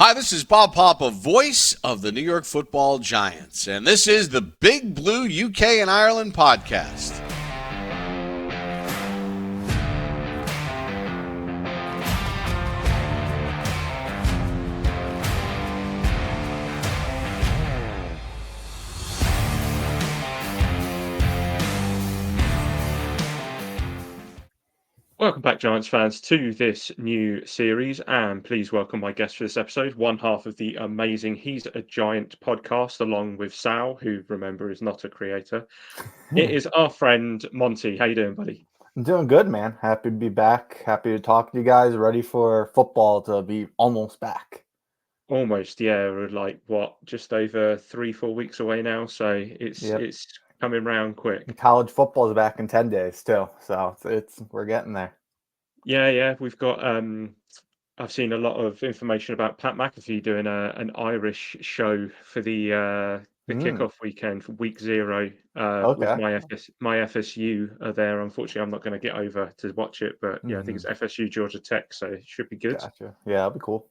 Hi, this is Bob Papa, voice of the New York Football Giants, and this is the Big Blue UK and Ireland podcast. Welcome back, Giants fans, to this new series, and please welcome my guest for this episode, one half of the amazing He's a Giant podcast, along with Sal, who, remember, is not a creator. It is our friend Monte. How you doing, buddy? I'm doing good, man. Happy to be back. Happy to talk to you guys. Ready for football to be almost back. Almost, yeah. We're like, what, just over 3-4 weeks away now, so it's coming round quick. And college football is back in 10 days too, so we're getting there. Yeah. We've got I've seen a lot of information about Pat McAfee doing an Irish show for the kickoff weekend for week 0 with my FSU are there. Unfortunately, I'm not going to get over to watch it, but yeah, I think it's FSU Georgia Tech, so it should be good. Gotcha. Yeah, that'll be cool.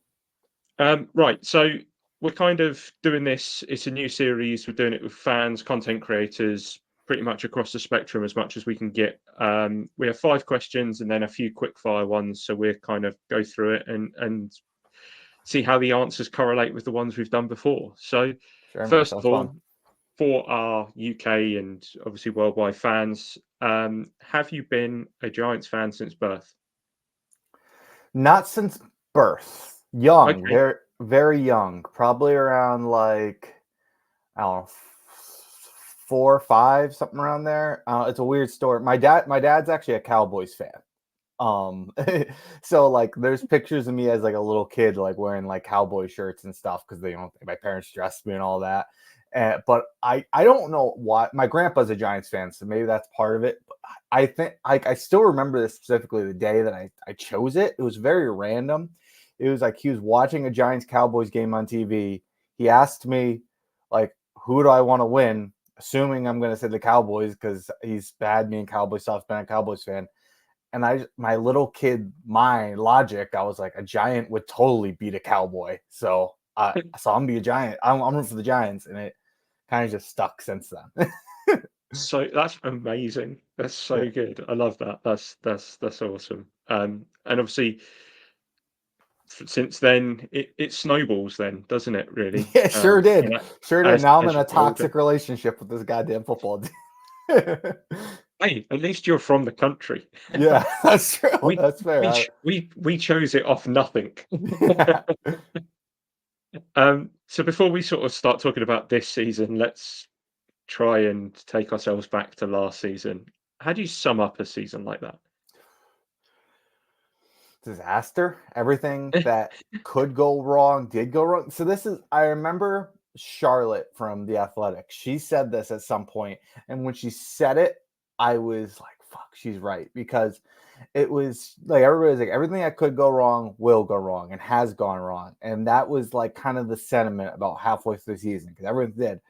Right, so we're kind of doing this. It's a new series. We're doing it with fans, content creators, pretty much across the spectrum as much as we can get. We have 5 questions and then a few quick fire ones. So we'll kind of go through it and see how the answers correlate with the ones we've done before. So first of all, for our UK and obviously worldwide fans, have you been a Giants fan since birth? Not since birth. Young, okay. Very, very young. Probably around like, I don't know, 4 or 5, something around there. It's a weird story. My dad's actually a Cowboys fan. So like there's pictures of me as like a little kid, like wearing like cowboy shirts and stuff because my parents dressed me and all that. But I don't know why. My grandpa's a Giants fan, so maybe that's part of it. But I think I still remember this specifically, the day that I chose it. It was very random. It was like he was watching a Giants Cowboys game on TV. He asked me like, who do I want to win? Assuming I'm going to say the Cowboys because he's had me in Cowboys stuff, been a Cowboys fan. And my little kid mind logic, I was like, a Giant would totally beat a Cowboy. So I'm gonna be a Giant. I'm rooting for the Giants, and it kind of just stuck since then. So that's amazing. That's so good. I love that. That's awesome. And obviously, since then, it snowballs. Then doesn't it? Really? Yeah, sure did. Sure did. Now I'm in a toxic relationship with this goddamn football team. Hey, at least you're from the country. Yeah, that's true. That's fair. We chose it off nothing. So before we sort of start talking about this season, let's try and take ourselves back to last season. How do you sum up a season like that? Disaster. Everything that could go wrong did go wrong. So I remember Charlotte from The Athletic. She said this at some point, and when she said it, I was like, fuck, she's right. Because it was like, everybody's like, everything that could go wrong will go wrong and has gone wrong. And that was like kind of the sentiment about halfway through the season, because everyone did.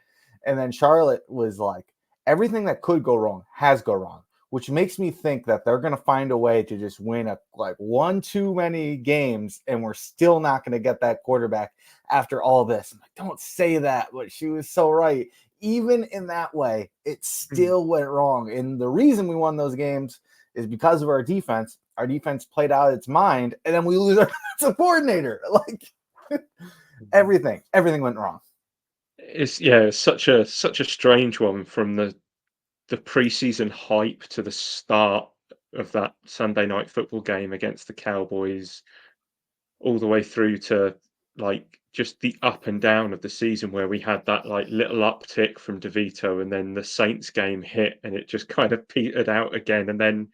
And then Charlotte was like, everything that could go wrong has gone wrong, which makes me think that they're going to find a way to just win one too many games, and we're still not going to get that quarterback after all this. I'm like, don't say that, but she was so right. Even in that way, it still went wrong. And the reason we won those games is because of our defense. Our defense played out its mind, and then we lose our defensive coordinator. Like everything went wrong. It's such a strange one, from the preseason hype to the start of that Sunday night football game against the Cowboys, all the way through to like just the up and down of the season, where we had that like little uptick from DeVito, and then the Saints game hit and it just kind of petered out again, and then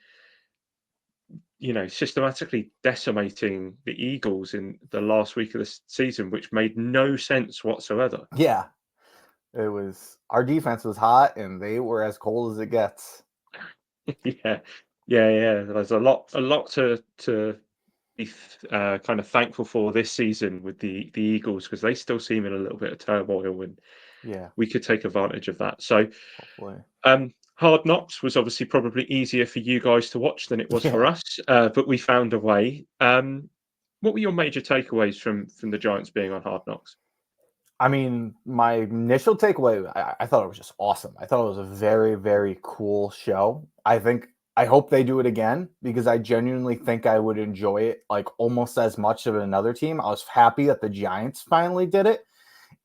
systematically decimating the Eagles in the last week of the season, which made no sense whatsoever. Yeah. It was, our defense was hot and they were as cold as it gets. Yeah. There's a lot to be kind of thankful for this season with the Eagles, because they still seem in a little bit of turmoil, and we could take advantage of that. So Hard Knocks was obviously probably easier for you guys to watch than it was for us, but we found a way. What were your major takeaways from the Giants being on Hard Knocks? I mean, my initial takeaway, I thought it was just awesome. I thought it was a very, very cool show. I hope they do it again because I genuinely think I would enjoy it like almost as much of another team. I was happy that the Giants finally did it.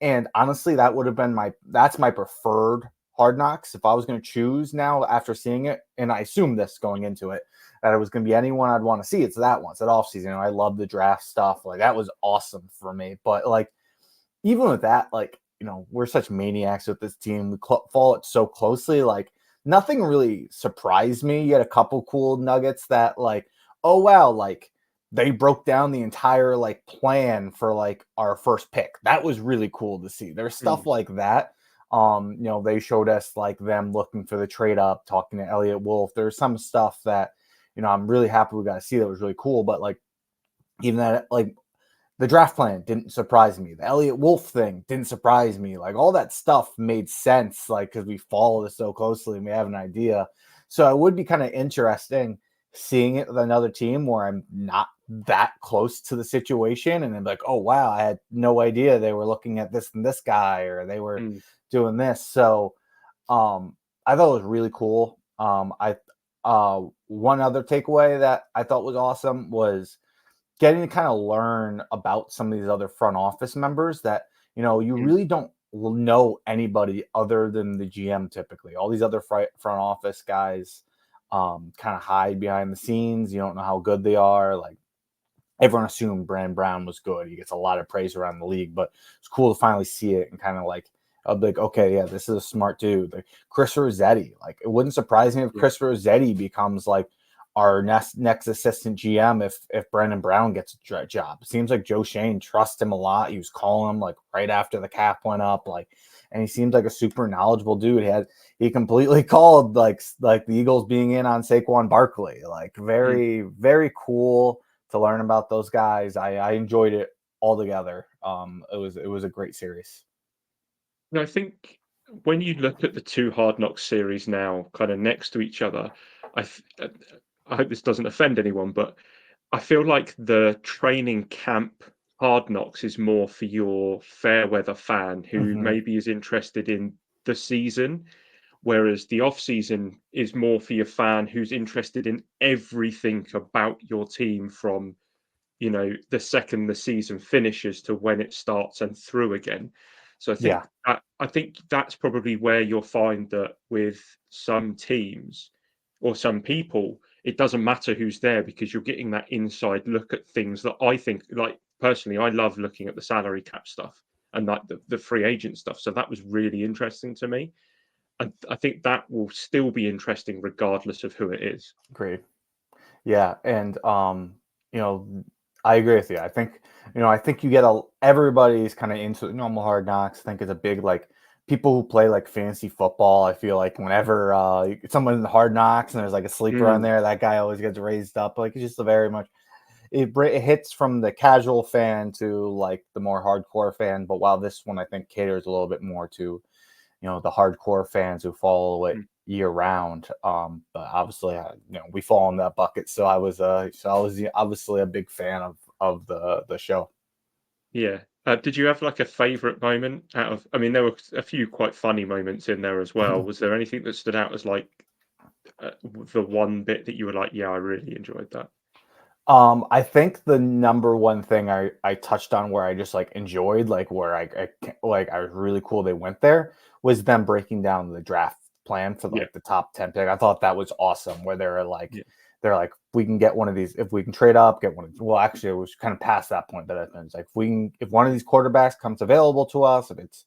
And honestly, that would have been that's my preferred Hard Knocks. If I was going to choose now after seeing it, and I assume this going into it, that it was going to be anyone I'd want to see, it's that one. It's that offseason. I love the draft stuff. Like that was awesome for me. But like, even with that, like, we're such maniacs with this team. We follow it so closely. Like, nothing really surprised me. You had a couple cool nuggets that, like, oh, wow, like, they broke down the entire, like, plan for, like, our first pick. That was really cool to see. There's stuff like that. They showed us, like, them looking for the trade up, talking to Elliott Wolf. There's some stuff that, I'm really happy we got to see that was really cool. But, like, even that, like, the draft plan didn't surprise me. The Elliott Wolf thing didn't surprise me. Like all that stuff made sense, like because we follow this so closely and we have an idea. So it would be kind of interesting seeing it with another team where I'm not that close to the situation and I'm like, oh wow, I had no idea they were looking at this and this guy or they were doing this. So I thought it was really cool. One other takeaway that I thought was awesome was getting to kind of learn about some of these other front office members that, you really don't know anybody other than the GM typically. All these other front office guys kind of hide behind the scenes. You don't know how good they are. Like everyone assumed Brandon Brown was good. He gets a lot of praise around the league, but it's cool to finally see it and kind of like, I'll be like, okay, yeah, this is a smart dude. Like Chris Rossetti. Like it wouldn't surprise me if Chris Rossetti becomes like our next assistant GM if Brandon Brown gets a job. It seems like Joe Shane trusts him a lot. He was calling him like right after the cap went up, like, and he seems like a super knowledgeable dude. He completely called like the Eagles being in on Saquon Barkley. Like very, very cool to learn about those guys. I enjoyed it altogether. It was a great series. I think when you look at the two Hard Knocks series now, kind of next to each other, I hope this doesn't offend anyone, but I feel like the training camp Hard Knocks is more for your fair weather fan who maybe is interested in the season, whereas the off season is more for your fan who's interested in everything about your team from the second the season finishes to when it starts and through again. So I think that's probably where you'll find that with some teams or some people, it doesn't matter who's there because you're getting that inside look at things that I think, like personally, I love looking at the salary cap stuff and like the free agent stuff. So that was really interesting to me. And I think that will still be interesting regardless of who it is. Great. Yeah. And, I agree with you. I think, you get everybody's kind of into normal Hard Knocks. I think it's a big, like, people who play like fantasy football. I feel like whenever someone in the Hard Knocks and there's like a sleeper on there, that guy always gets raised up. Like, it's just a very much, it hits from the casual fan to like the more hardcore fan. But while this one, I think caters a little bit more to, the hardcore fans who follow it year round. But obviously, we fall in that bucket. So I was obviously a big fan of the show. Yeah. Did you have like a favorite moment out of? I mean, there were a few quite funny moments in there as well. Was there anything that stood out as like the one bit that you were like, yeah, I really enjoyed that? I think the number one thing I touched on where I just like enjoyed, like where I was really cool they went there, was them breaking down the draft plan for like the top 10 pick. I thought that was awesome where they're like we can get one of these if we can trade up, get one of well actually it was kind of past that point that it's like if one of these quarterbacks comes available to us, if it's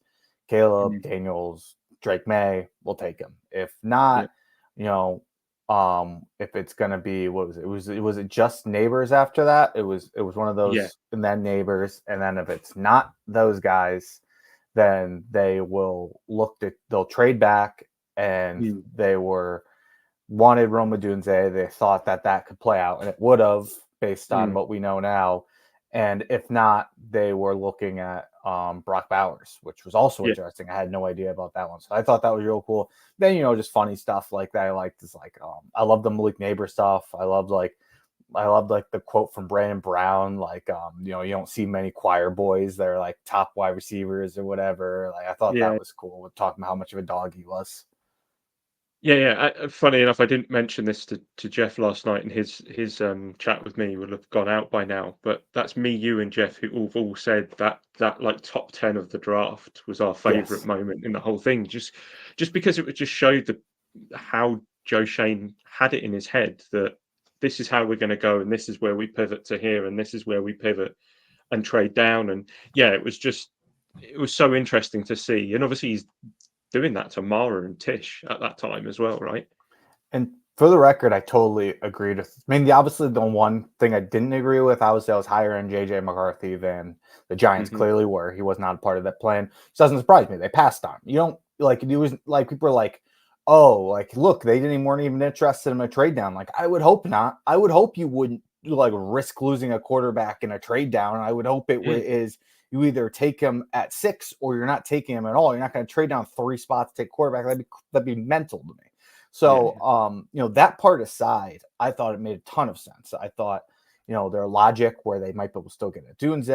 Caleb, Daniels, Drake May, we'll take him. If not, if it's gonna be what was it just Neighbors after that? It was one of those and then Neighbors, and then if it's not those guys, then they'll trade back, and they wanted Roma Dunze. They thought that could play out, and it would have based on what we know now. And if not, they were looking at Brock Bowers, which was also interesting. I had no idea about that one. So I thought that was real cool. Then, just funny stuff like that I liked is like, I love the Malik Neighbor stuff. I loved like I loved like the quote from Brandon Brown, like you know, you don't see many choir boys that are like top wide receivers or whatever. Like I thought Yeah. that was cool with talking about how much of a dog he was. Yeah. Funny enough, I didn't mention this to Jeff last night, and his chat with me would have gone out by now. But that's me, you, and Jeff who all said that like top 10 of the draft was our favorite Yes. moment in the whole thing. Just because it would just show how Joe Shane had it in his head that this is how we're going to go, and this is where we pivot to here, and this is where we pivot and trade down. And yeah, it was so interesting to see. And obviously he's doing that to Mara and Tish at that time as well, right? And for the record, I totally agreed with. I mean, obviously, the one thing I didn't agree with, I was higher on JJ McCarthy than the Giants Mhm. clearly were. He was not a part of that plan. It doesn't surprise me. They passed on him. You don't like. It was like people are like, "Oh, like look, weren't even interested in a trade down." Like I would hope not. I would hope you wouldn't like risk losing a quarterback in a trade down. I would hope is you either take him at 6 or you're not taking him at all. You're not going to trade down 3 spots to take quarterback. That'd be mental to me. So, you know, that part aside, I thought it made a ton of sense. I thought, you know, their logic where they might be able to still get a Dunze,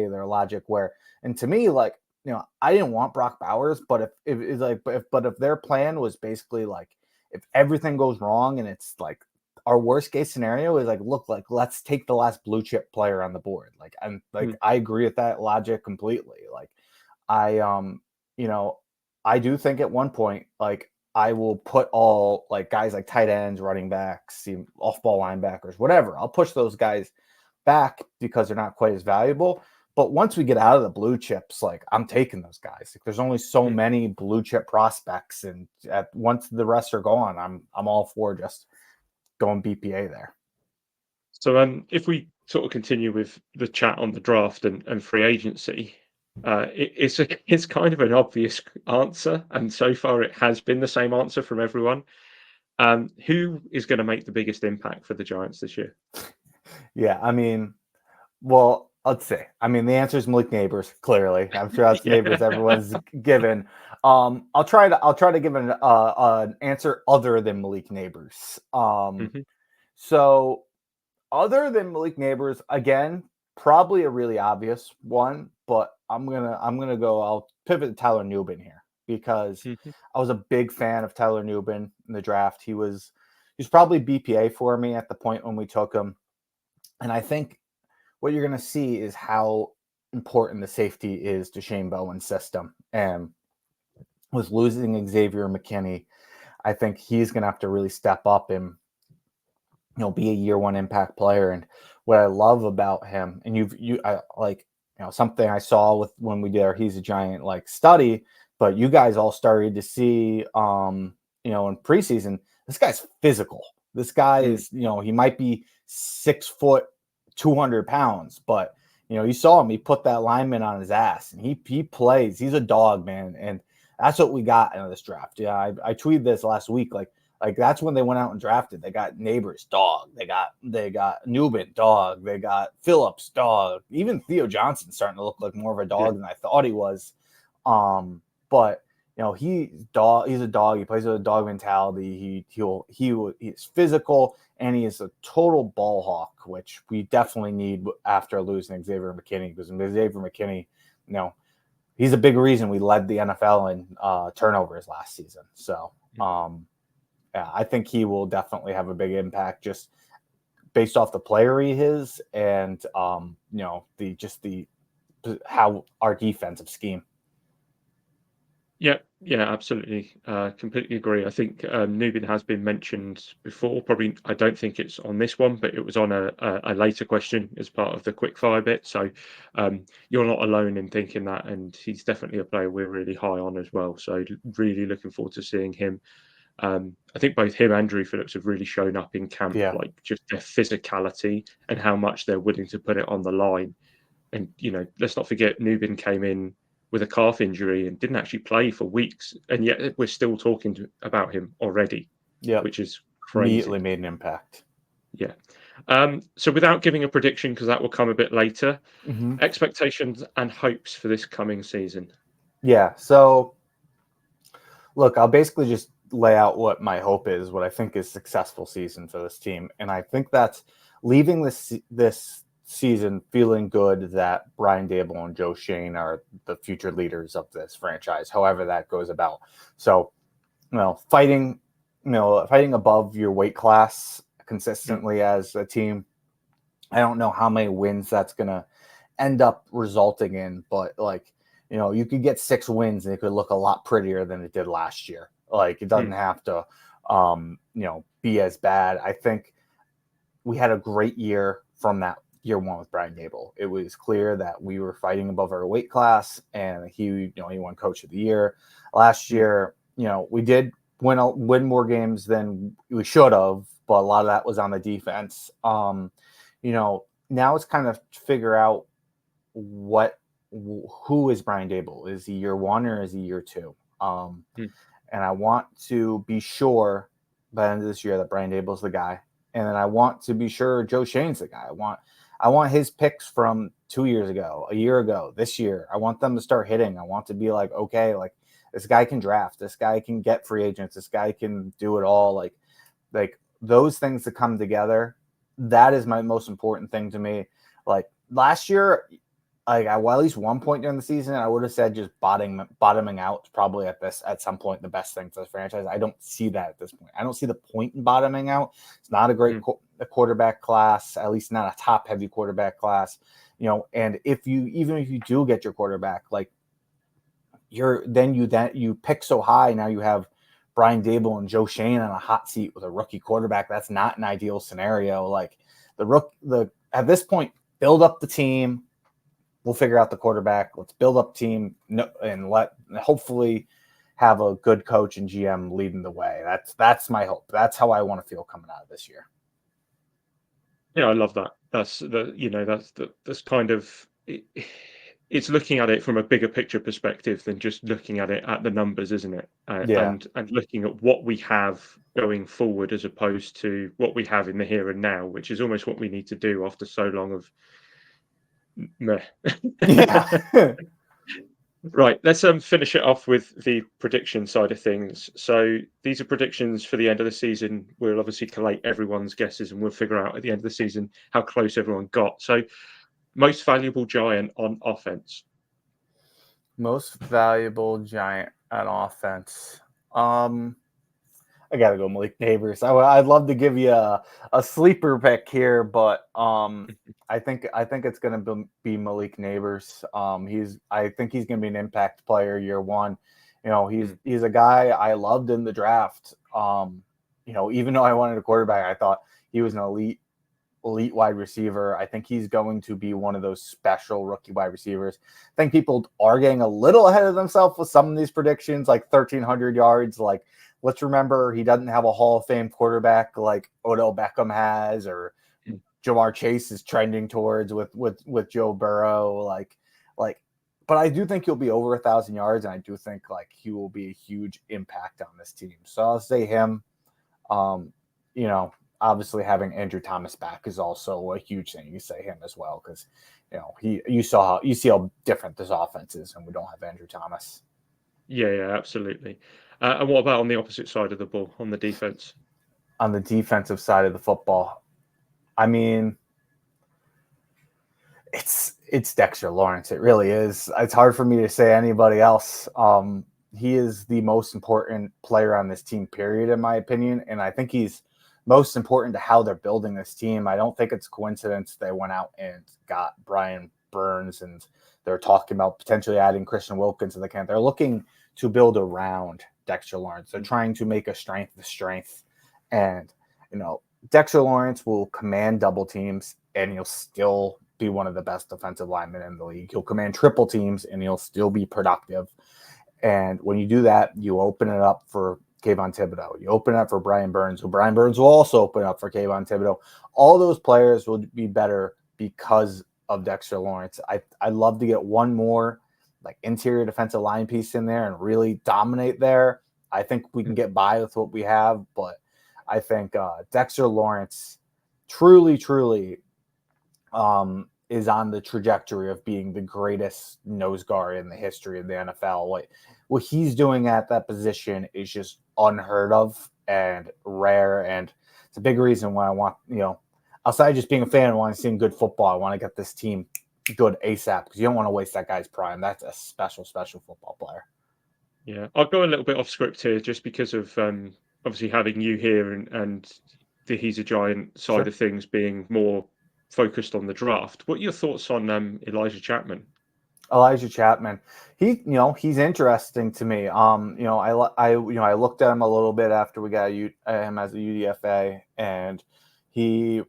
their logic where, and to me, like, you know, I didn't want Brock Bowers, but if their plan was basically like, if everything goes wrong and it's like our worst case scenario is like, look, like let's take the last blue chip player on the board. Like, I'm like, I agree with that logic completely. Like, I, you know, I do think at one point, like, I will put all like guys like tight ends, running backs, off ball linebackers, whatever. I'll push those guys back because they're not quite as valuable. But once we get out of the blue chips, like I'm taking those guys. Like there's only so many blue chip prospects, and once the rest are gone, I'm all for just going BPA there. So if we sort of continue with the chat on the draft and free agency, it's kind of an obvious answer, and so far it has been the same answer from everyone. Who is going to make the biggest impact for the Giants this year? Yeah, I mean, well, let's see. I mean, the answer is Malik Neighbors. Clearly, I'm sure that's Neighbors everyone's given. I'll try to give an answer other than Malik Neighbors. So other than Malik Neighbors, again, probably a really obvious one, but I'm gonna go. I'll pivot to Tyler Nubin here because I was a big fan of Tyler Nubin in the draft. He was probably BPA for me at the point when we took him, and I think what you're going to see is how important the safety is to Shane Bowen's system. And with losing Xavier McKinney, I think he's going to have to really step up and, you know, be a year one impact player. And what I love about him, and I like, you know, something I saw with when we did our He's a Giant like study, but you guys all started to see, you know, in preseason, this guy's physical. This guy is, you know, he might be 6 foot, 200 pounds, but you know, you saw him, he put that lineman on his ass and he plays, he's a dog, man. And that's what we got in this draft. Yeah. I tweeted this last week. Like that's when they went out and drafted. They got Neighbors, dog. They got Nubin, dog. They got Phillips, dog. Even Theo Johnson's starting to look like more of a dog than I thought he was. But you know, he's a dog. He plays with a dog mentality. He's physical and he is a total ball hawk, which we definitely need after losing Xavier McKinney, because Xavier McKinney, you know, he's a big reason we led the NFL in turnovers last season. So yeah, I think he will definitely have a big impact just based off the player he is and you know, how our defensive scheme. Yeah, absolutely. Completely agree. I think Nubin has been mentioned before. Probably, I don't think it's on this one, but it was on a later question as part of the quick fire bit. So you're not alone in thinking that, and he's definitely a player we're really high on as well. So really looking forward to seeing him. I think both him and Drew Phillips have really shown up in camp, like just their physicality and how much they're willing to put it on the line. And you know, let's not forget Nubin came in with a calf injury and didn't actually play for weeks, and yet we're still talking about him already, which is crazy. Immediately made an impact. Yeah. So without giving a prediction, because that will come a bit later, expectations and hopes for this coming season. Yeah. So look, I'll basically just lay out what my hope is, what I think is successful season for this team. And I think that's leaving this season feeling good that Brian Dable and Joe Shane are the future leaders of this franchise, however that goes about. So, fighting above your weight class consistently as a team. I don't know how many wins that's going to end up resulting in, but you could get 6 wins and it could look a lot prettier than it did last year. Like, it doesn't have to, be as bad. I think we had a great year from that year one with Brian Dable. It was clear that we were fighting above our weight class, and he won Coach of the Year last year. We did win more games than we should have, but a lot of that was on the defense. Now it's kind of figure out who is Brian Dable? Is he year one or is he year two? And I want to be sure by the end of this year that Brian Dable's the guy. And then I want to be sure Joe Shane's the guy. I want his picks from 2 years ago, a year ago, this year. I want them to start hitting. I want to be like, okay, like this guy can draft, this guy can get free agents, this guy can do it all. Like those things to come together. That is my most important thing to me. Like last year, at least one point during the season, I would have said just bottoming out probably at some point the best thing for the franchise. I don't see that at this point. I don't see the point in bottoming out. It's not a great quarterback class, at least not a top heavy quarterback class. And even if you do get your quarterback, like you pick so high, now you have Brian Dable and Joe Shane on a hot seat with a rookie quarterback. That's not an ideal scenario. Like at this point, build up the team. We'll figure out the quarterback. Let's build up team and hopefully have a good coach and GM leading the way. That's my hope. That's how I want to feel coming out of this year. Yeah, I love that. That's kind of it's looking at it from a bigger picture perspective than just looking at it at the numbers, isn't it? And looking at what we have going forward as opposed to what we have in the here and now, which is almost what we need to do after so long of meh. Yeah. Right, let's finish it off with the prediction side of things. So these are predictions for the end of the season. We'll obviously collate everyone's guesses and we'll figure out at the end of the season how close everyone got. So most valuable Giant on offense. Most valuable Giant on offense. I gotta go Malik Neighbors. I'd love to give you a sleeper pick here, but I think it's gonna be Malik Neighbors. I think he's gonna be an impact player year one. He's a guy I loved in the draft. Even though I wanted a quarterback, I thought he was an elite wide receiver. I think he's going to be one of those special rookie wide receivers. I think people are getting a little ahead of themselves with some of these predictions, like 1,300 yards. Like, let's remember he doesn't have a Hall of Fame quarterback like Odell Beckham has, or Jamar Chase is trending towards with Joe Burrow. But I do think he'll be over 1,000 yards, and I do think he will be a huge impact on this team. So I'll say him. Obviously having Andrew Thomas back is also a huge thing. You say him as well because you see how different this offense is, and we don't have Andrew Thomas. Yeah, absolutely. And what about on the opposite side of the ball, on the defense? On the defensive side of the football, I mean, it's Dexter Lawrence. It really is. It's hard for me to say anybody else. He is the most important player on this team, period, in my opinion. And I think he's most important to how they're building this team. I don't think it's coincidence they went out and got Brian Burns, and they're talking about potentially adding Christian Wilkins to the camp. They're looking to build around Dexter Lawrence. They're trying to make a strength the strength. And, Dexter Lawrence will command double teams, and he'll still be one of the best defensive linemen in the league. He'll command triple teams, and he'll still be productive. And when you do that, you open it up for Kayvon Thibodeau. You open it up for Brian Burns, who Brian Burns will also open up for Kayvon Thibodeau. All those players will be better because of Dexter Lawrence. I'd love to get one more interior defensive line piece in there and really dominate there. I think we can get by with what we have, but I think Dexter Lawrence truly is on the trajectory of being the greatest nose guard in the history of the NFL. What he's doing at that position is just unheard of and rare, and it's a big reason why I want, outside of just being a fan and wanting to see good football, I want to get this team good ASAP because you don't want to waste that guy's prime. That's a special football player. Yeah, I'll go a little bit off script here just because of obviously having you here and the He's a Giant side of things being more focused on the draft. What are your thoughts on Elijah Chapman? Elijah Chapman, he's interesting to me. I looked at him a little bit after we got him as a UDFA, and he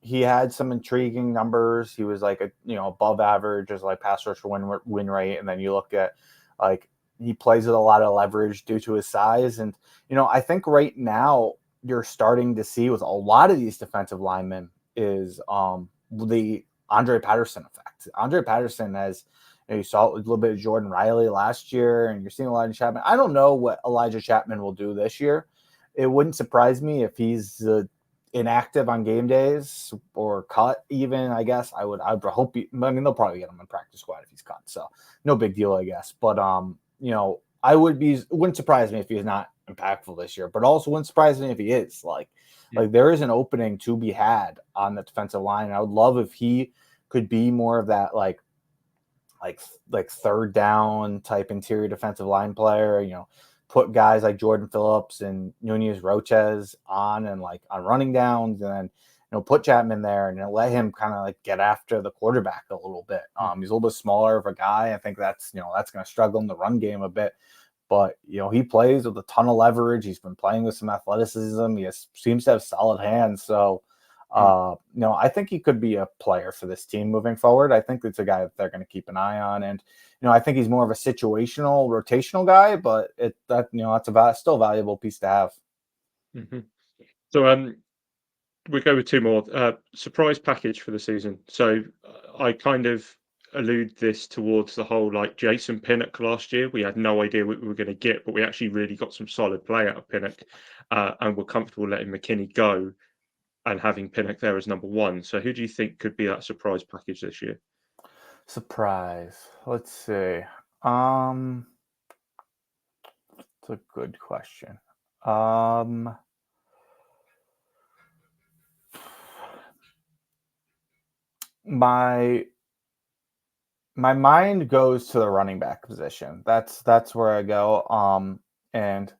had some intriguing numbers. He was like above average as like pass rush win rate, and then you look at like he plays with a lot of leverage due to his size, and I think right now you're starting to see with a lot of these defensive linemen is the Andre Patterson effect. Andre Patterson has. You saw a little bit of Jordan Riley last year, and you're seeing Elijah Chapman. I don't know what Elijah Chapman will do this year. It wouldn't surprise me if he's inactive on game days or cut even, I guess. I would hope they'll probably get him in practice squad if he's cut. So no big deal, I guess. But wouldn't surprise me if he's not impactful this year, but also wouldn't surprise me if he is. Like there is an opening to be had on the defensive line. And I would love if he could be more of that like third down type interior defensive line player, put guys like Jordan Phillips and Nunez Roches on and like on running downs, and then, put Chapman there and let him kind of like get after the quarterback a little bit. He's a little bit smaller of a guy. I think that's going to struggle in the run game a bit, but he plays with a ton of leverage. He's been playing with some athleticism. He seems to have solid hands. So, I think he could be a player for this team moving forward. I think it's a guy that they're going to keep an eye on, and I think he's more of a situational, rotational guy. But that's still a valuable piece to have. Mm-hmm. So we go with two more surprise package for the season. So I kind of allude this towards the whole like Jason Pinnock last year. We had no idea what we were going to get, but we actually really got some solid play out of Pinnock, and we're comfortable letting McKinney go and having Pinnock there as number one. So who do you think could be that surprise package this year? Surprise. Let's see. It's a good question. My mind goes to the running back position. That's where I go. And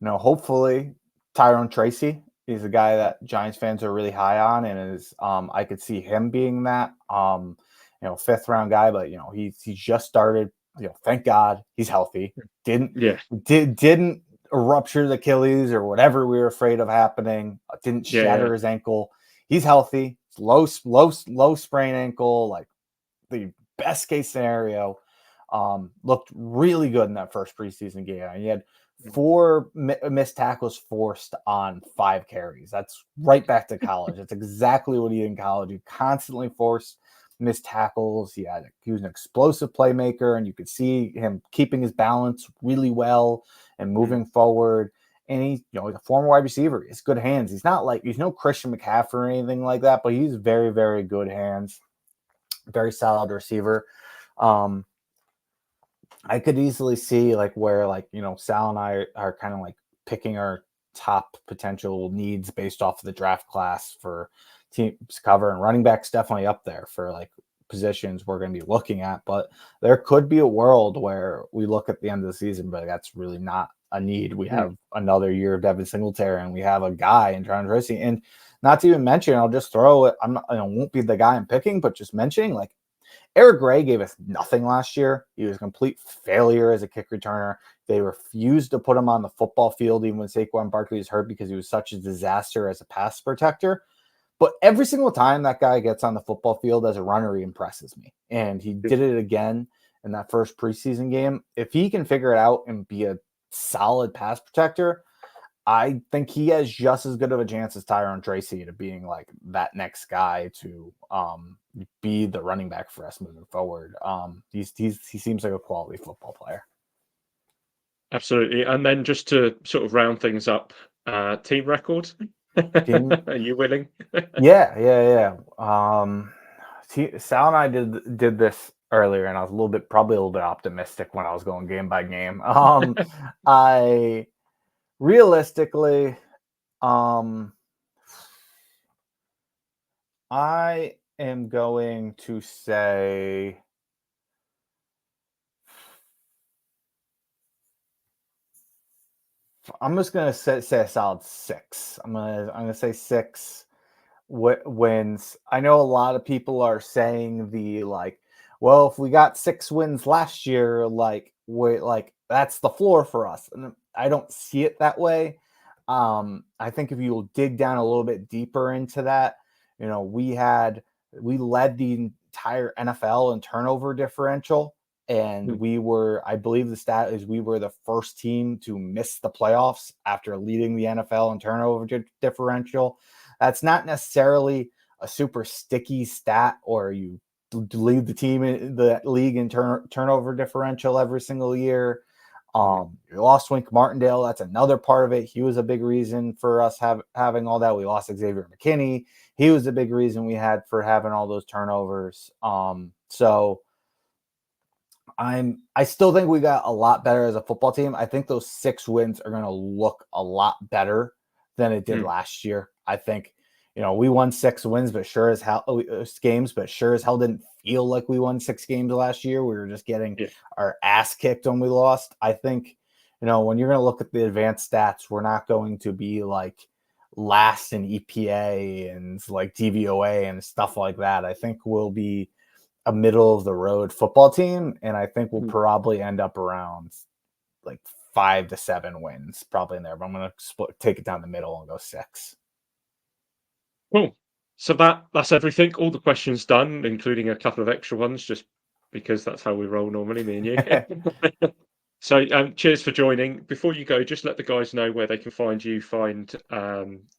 hopefully Tyrone Tracy is a guy that Giants fans are really high on, and is I could see him being that fifth round guy, but he's just started. Thank God he's healthy. Didn't rupture the Achilles or whatever we were afraid of happening. Didn't shatter his ankle. He's healthy. It's low sprain ankle, like the best case scenario. Looked really good in that first preseason game. He had 4 missed tackles forced on 5 carries. That's right back to college. That's exactly what he did in college. He constantly forced missed tackles. He was an explosive playmaker, and you could see him keeping his balance really well and moving forward. And he's a former wide receiver. He has good hands. He's no Christian McCaffrey or anything like that, but he's very, very good hands. Very solid receiver. I could easily see where Sal and I are kind of picking our top potential needs based off of the draft class for teams cover, and running backs definitely up there for positions we're going to be looking at. But there could be a world where we look at the end of the season, but that's really not a need. We have another year of Devin Singletary, and we have a guy in Tyrone Tracy. And not to even mention, I'll just throw it. Won't be the guy I'm picking, but just mentioning Eric Gray gave us nothing last year. He was a complete failure as a kick returner. They refused to put him on the football field even when Saquon Barkley was hurt because he was such a disaster as a pass protector. But every single time that guy gets on the football field as a runner, he impresses me. And he did it again in that first preseason game. If he can figure it out and be a solid pass protector, I think he has just as good of a chance as Tyrone Tracy to being that next guy to be the running back for us moving forward. He seems like a quality football player. Absolutely. And then just to sort of round things up, team record. Are you willing? Yeah. Sal and I did this earlier, and I was probably a little bit optimistic when I was going game by game. I realistically, I am going to say I'm just gonna say a solid 6. I'm gonna say 6 wins. I know a lot of people are saying well, if we got 6 wins last year, that's the floor for us, and I don't see it that way. I think if you dig down a little bit deeper into that, we led the entire NFL in turnover differential. And I believe the stat is we were the first team to miss the playoffs after leading the NFL in turnover differential. That's not necessarily a super sticky stat, or you lead the team in the league in turnover differential every single year. You lost Wink Martindale. That's another part of it. He was a big reason for us having all that. We lost Xavier McKinney. He was a big reason we had for having all those turnovers. So I still think we got a lot better as a football team. I think those 6 wins are going to look a lot better than it did last year. I think, we won 6 wins, but sure as hell games, but sure as hell didn't feel like we won 6 games last year. We were just getting our ass kicked when we lost. I think, when you're going to look at the advanced stats, we're not going to be like last in EPA and like DVOA and stuff like that. I think we'll be a middle of the road football team, and I think we'll probably end up around like 5 to 7 wins, probably in there. But I'm going to take it down the middle and go 6. Cool. So that's everything. All the questions done, including a couple of extra ones, just because that's how we roll normally, me and you. So cheers for joining. Before you go, just let the guys know where they can find you, find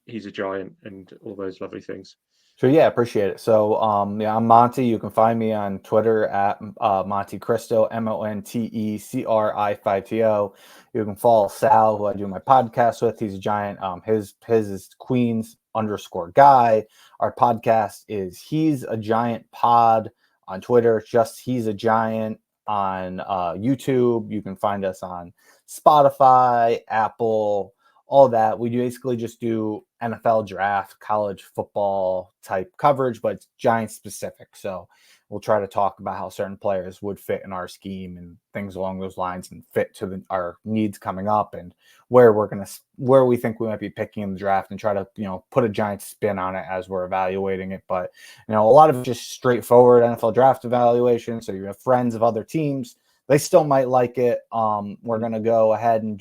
He's a Giant, and all those lovely things. Sure, yeah, appreciate it. So, I'm Monte. You can find me on Twitter at Monte Cristo, MonteCri5TO. You can follow Sal, who I do my podcast with. He's a Giant. His is Queens_guy. Our podcast is He's a Giant Pod on Twitter. Just He's a Giant on YouTube. You can find us on Spotify, Apple, all that. We basically just do NFL draft, college football type coverage, but it's Giants specific. So we'll try to talk about how certain players would fit in our scheme and things along those lines, and fit to our needs coming up, and where we think we might be picking in the draft, and try to put a Giants spin on it as we're evaluating it. But a lot of it just straightforward NFL draft evaluation. So you have friends of other teams, they still might like it. We're gonna go ahead and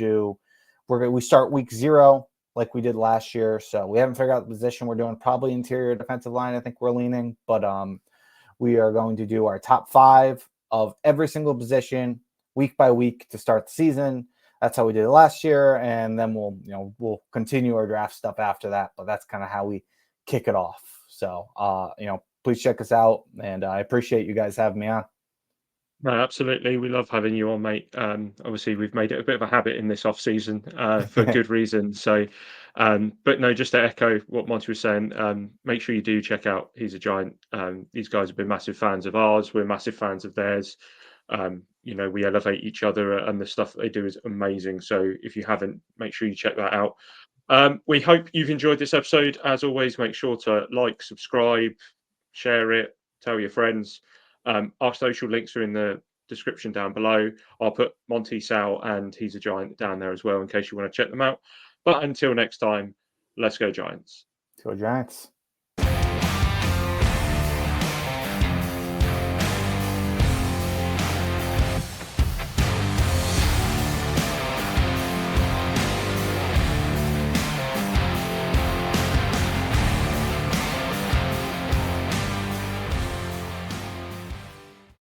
we start week 0 like we did last year. So we haven't figured out the position we're doing. Probably interior defensive line, I think we're leaning. But we are going to do our top 5 of every single position week by week to start the season. That's how we did it last year. And then we'll continue our draft stuff after that. But that's kind of how we kick it off. So, please check us out. And I appreciate you guys having me on. No, absolutely. We love having you on, mate. Obviously, we've made it a bit of a habit in this off season for good reason. So, but no, just to echo what Monty was saying, make sure you do check out He's a Giant. These guys have been massive fans of ours. We're massive fans of theirs. We elevate each other, and the stuff that they do is amazing. So if you haven't, make sure you check that out. We hope you've enjoyed this episode. As always, make sure to like, subscribe, share it, tell your friends. Our social links are in the description down below. I'll put Monte, Sal, and He's a Giant down there as well in case you want to check them out. But until next time, let's go Giants. Go Giants.